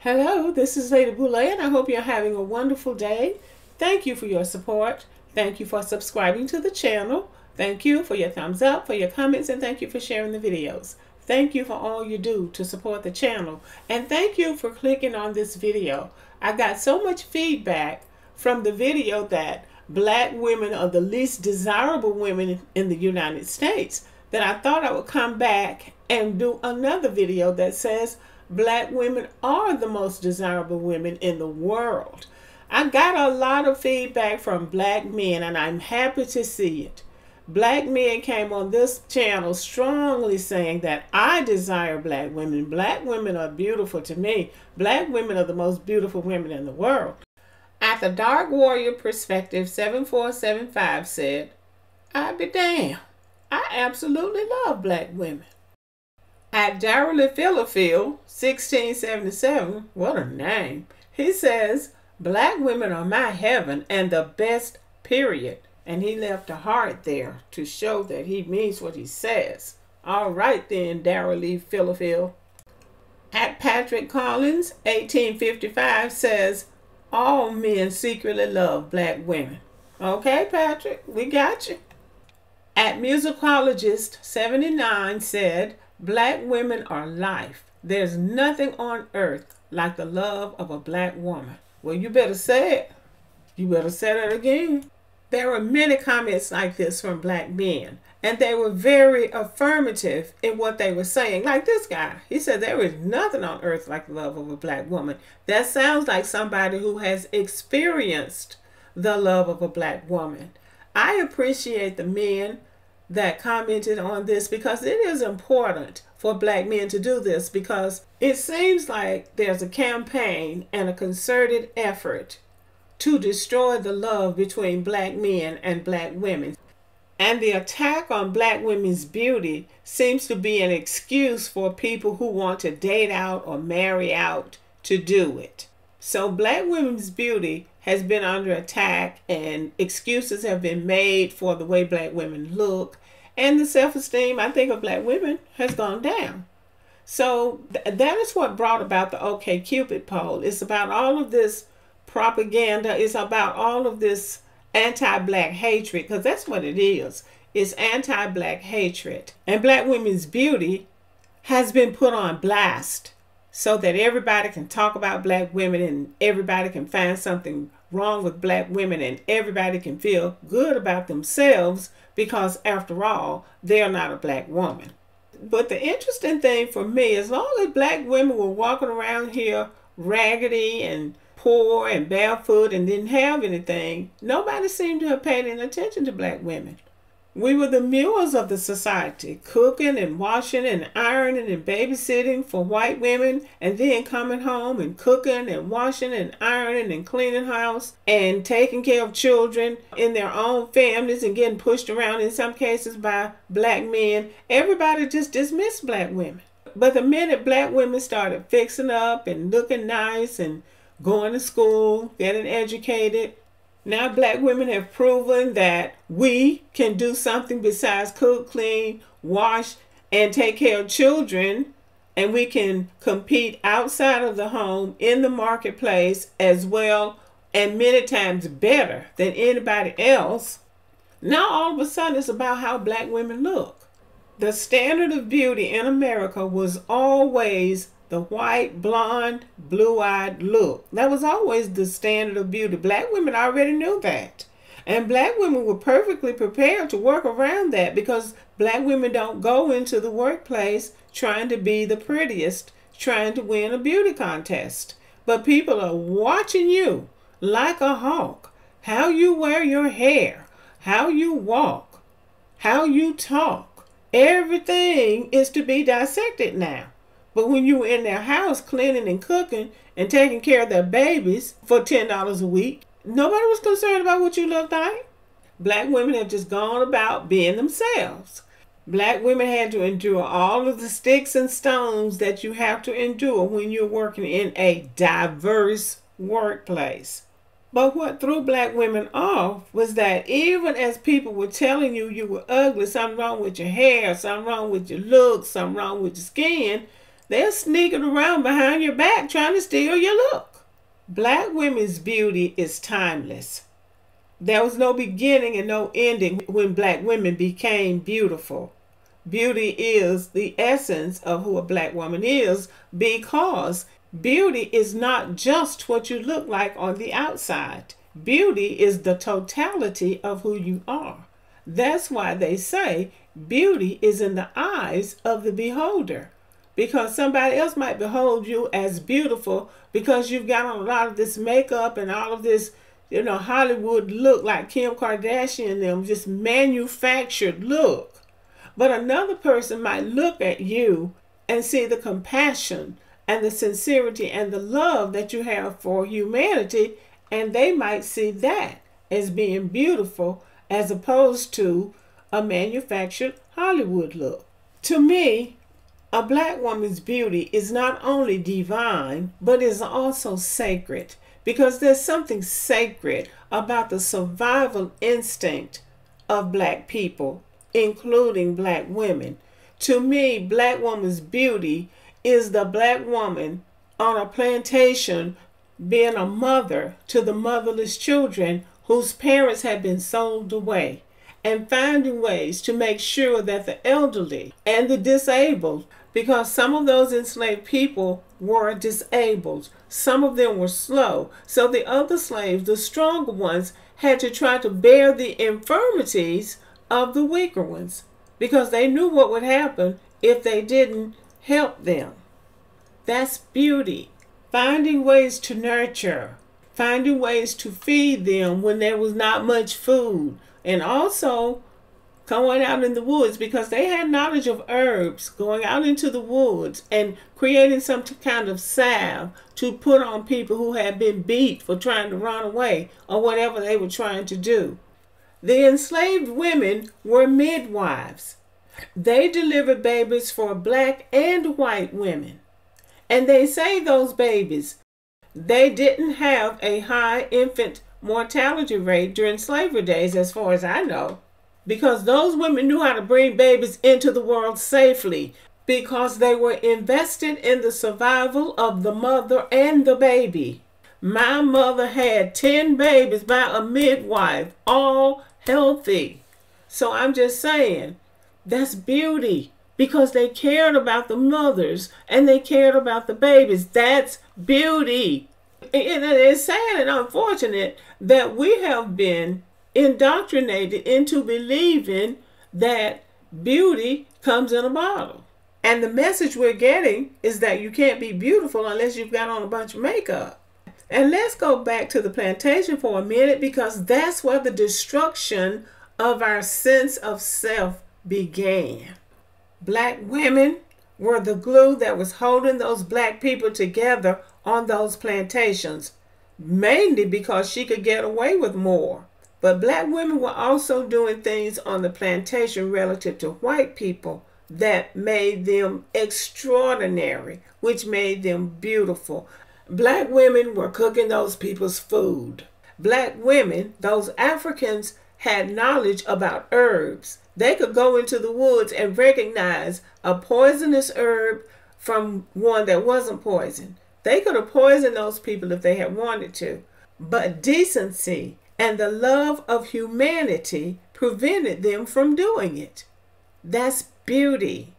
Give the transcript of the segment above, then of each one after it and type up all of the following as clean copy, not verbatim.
Hello, this is Lady Boulay, and I hope you're having a wonderful day. Thank you for your support. Thank you for subscribing to the channel. Thank you for your thumbs up, for your comments, and thank you for sharing the videos. Thank you for all you do to support the channel. And thank you for clicking on this video. I got so much feedback from the video that black women are the least desirable women in the United States that I thought I would come back and do another video that says black women are the most desirable women in the world. I got a lot of feedback from black men, and I'm happy to see it. Black men came on this channel strongly saying that I desire black women. Black women are beautiful to me. Black women are the most beautiful women in the world. At the Dark Warrior Perspective 7475 said, I be damned. I absolutely love black women. At Darrell Philafield 1677, what a name, he says, black women are my heaven and the best, period. And he left a heart there to show that he means what he says. All right then, Darrell Philafield. At Patrick Collins 1855 says, all men secretly love black women. Okay, Patrick, we got you. At Musicologist 79 said, black women are life. There's nothing on earth like the love of a black woman. Well, you better say it. You better say it again. There were many comments like this from black men, and they were very affirmative in what they were saying. Like this guy, he said there is nothing on earth like the love of a black woman. That sounds like somebody who has experienced the love of a black woman. I appreciate the men that commented on this because it is important for black men to do this, because it seems like there's a campaign and a concerted effort to destroy the love between black men and black women. And the attack on black women's beauty seems to be an excuse for people who want to date out or marry out to do it. So black women's beauty has been under attack, and excuses have been made for the way black women look, and the self-esteem, I think, of black women has gone down. So that is what brought about the OkCupid poll. It's about all of this propaganda. It's about all of this anti-black hatred, because that's what it is. It's anti-black hatred. And black women's beauty has been put on blast so that everybody can talk about black women, and everybody can find something wrong with black women, and everybody can feel good about themselves because, after all, they're not a black woman. But the interesting thing for me, as long as black women were walking around here raggedy and poor and barefoot and didn't have anything, nobody seemed to have paid any attention to black women. We were the mules of the society, cooking and washing and ironing and babysitting for white women, and then coming home and cooking and washing and ironing and cleaning house and taking care of children in their own families and getting pushed around in some cases by black men. Everybody just dismissed black women. But the minute black women started fixing up and looking nice and going to school, getting educated, now black women have proven that we can do something besides cook, clean, wash, and take care of children, and we can compete outside of the home in the marketplace as well, and many times better than anybody else. Now all of a sudden it's about how black women look. The standard of beauty in America was always the white, blonde, blue-eyed look. That was always the standard of beauty. Black women already knew that. And black women were perfectly prepared to work around that, because black women don't go into the workplace trying to be the prettiest, trying to win a beauty contest. But people are watching you like a hawk. How you wear your hair, how you walk, how you talk. Everything is to be dissected now. But when you were in their house cleaning and cooking and taking care of their babies for $10 a week, nobody was concerned about what you looked like. Black women have just gone about being themselves. Black women had to endure all of the sticks and stones that you have to endure when you're working in a diverse workplace. But what threw black women off was that even as people were telling you you were ugly, something wrong with your hair, something wrong with your looks, something wrong with your skin, They're sneaking around behind your back trying to steal your look. Black women's beauty is timeless. There was no beginning and no ending when black women became beautiful. Beauty is the essence of who a black woman is, because beauty is not just what you look like on the outside. Beauty is the totality of who you are. That's why they say beauty is in the eyes of the beholder. Because somebody else might behold you as beautiful because you've got on a lot of this makeup and all of this, Hollywood look, like Kim Kardashian and them, just manufactured look. But another person might look at you and see the compassion and the sincerity and the love that you have for humanity, and they might see that as being beautiful as opposed to a manufactured Hollywood look. To me, a black woman's beauty is not only divine, but is also sacred, because there's something sacred about the survival instinct of black people, including black women. To me, black woman's beauty is the black woman on a plantation being a mother to the motherless children whose parents have been sold away, and finding ways to make sure that the elderly and the disabled, because some of those enslaved people were disabled, some of them were slow, so the other slaves, the stronger ones, had to try to bear the infirmities of the weaker ones, because they knew what would happen if they didn't help them. That's beauty. Finding ways to nurture, finding ways to feed them when there was not much food, and also going out in the woods, because they had knowledge of herbs, going out into the woods and creating some kind of salve to put on people who had been beat for trying to run away or whatever they were trying to do. The enslaved women were midwives. They delivered babies for black and white women. And they say those babies, they didn't have a high infant mortality rate during slavery days, as far as I know, because those women knew how to bring babies into the world safely, because they were invested in the survival of the mother and the baby. My mother had 10 babies by a midwife, all healthy. So I'm just saying, that's beauty, because they cared about the mothers and they cared about the babies. That's beauty. And it's sad and unfortunate that we have been indoctrinated into believing that beauty comes in a bottle. And the message we're getting is that you can't be beautiful unless you've got on a bunch of makeup. And let's go back to the plantation for a minute, because that's where the destruction of our sense of self began. Black women were the glue that was holding those black people together on those plantations, mainly because she could get away with more. But black women were also doing things on the plantation relative to white people that made them extraordinary, which made them beautiful. Black women were cooking those people's food. Black women, those Africans, had knowledge about herbs. They could go into the woods and recognize a poisonous herb from one that wasn't poison. They could have poisoned those people if they had wanted to. But decency and the love of humanity prevented them from doing it. That's beauty.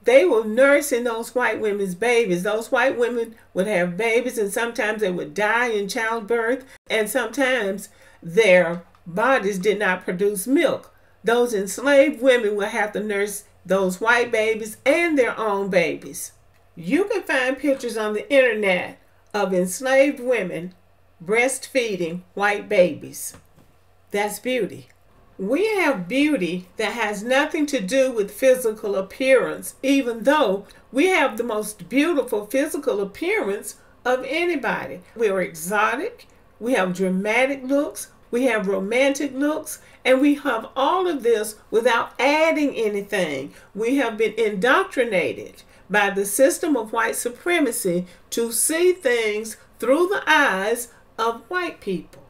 They were nursing those white women's babies. Those white women would have babies, and sometimes they would die in childbirth, and sometimes their bodies did not produce milk. Those enslaved women would have to nurse those white babies and their own babies. You can find pictures on the internet of enslaved women breastfeeding white babies. That's beauty. We have beauty that has nothing to do with physical appearance, even though we have the most beautiful physical appearance of anybody. We're exotic, we have dramatic looks, we have romantic looks, and we have all of this without adding anything. We have been indoctrinated by the system of white supremacy to see things through the eyes of white people.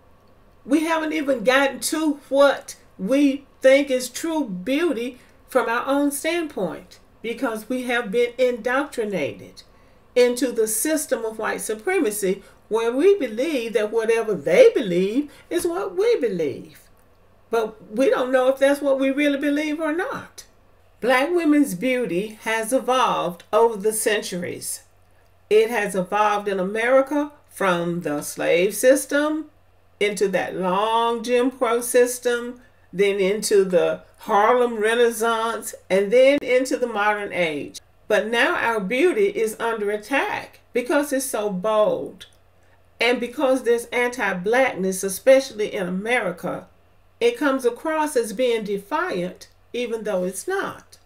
We haven't even gotten to what we think is true beauty from our own standpoint. because we have been indoctrinated into the system of white supremacy, where we believe that whatever they believe is what we believe. But we don't know if that's what we really believe or not. Black women's beauty has evolved over the centuries. It has evolved in America from the slave system into that long Jim Crow system, then into the Harlem Renaissance, and then into the modern age. But now our beauty is under attack because it's so bold. And because there's anti-blackness, especially in America, it comes across as being defiant, even though it's not.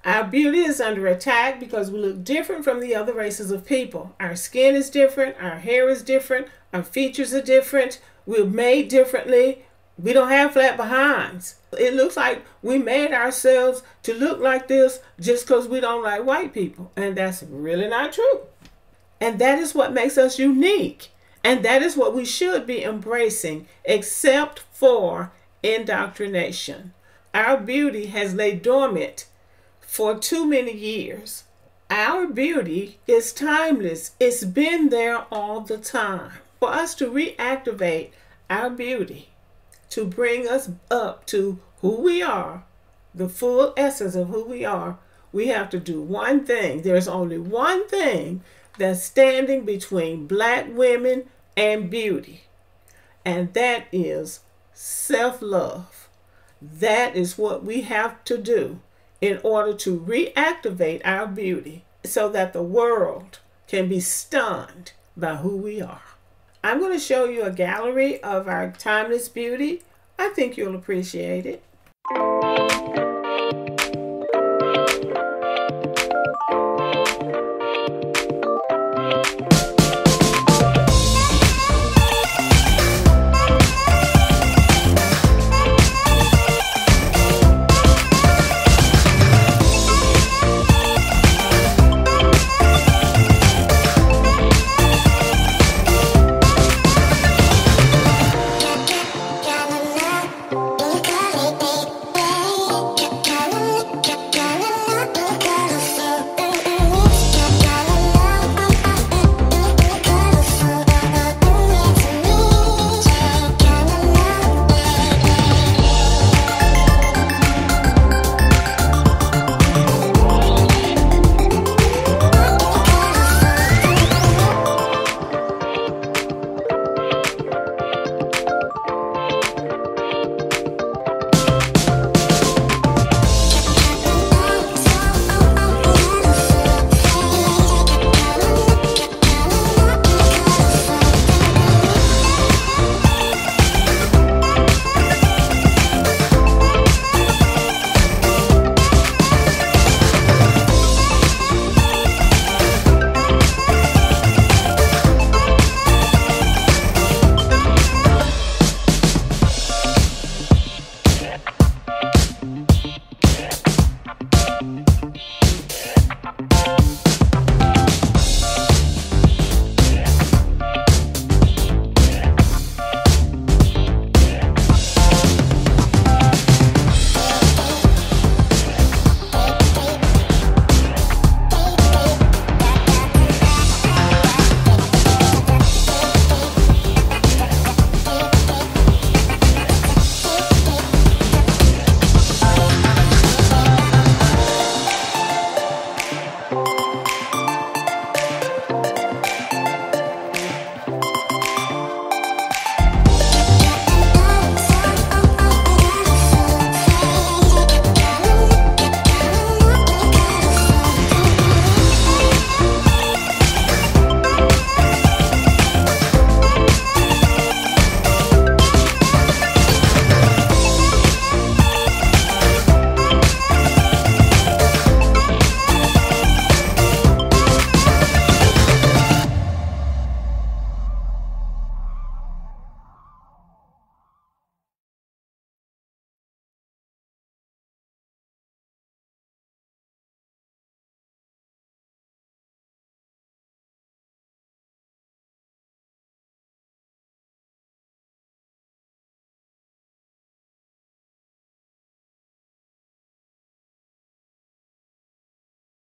Our beauty is under attack because we look different from the other races of people. Our skin is different, our hair is different, our features are different, we're made differently. We don't have flat behinds. It looks like we made ourselves to look like this just because we don't like white people. And that's really not true. And that is what makes us unique. And that is what we should be embracing, except for indoctrination. Our beauty has laid dormant for too many years. Our beauty is timeless. It's been there all the time. For us to reactivate our beauty, to bring us up to who we are, the full essence of who we are, we have to do one thing. There's only one thing that's standing between black women and beauty, and that is self-love. That is what we have to do in order to reactivate our beauty so that the world can be stunned by who we are. I'm going to show you a gallery of our timeless beauty. I think you'll appreciate it.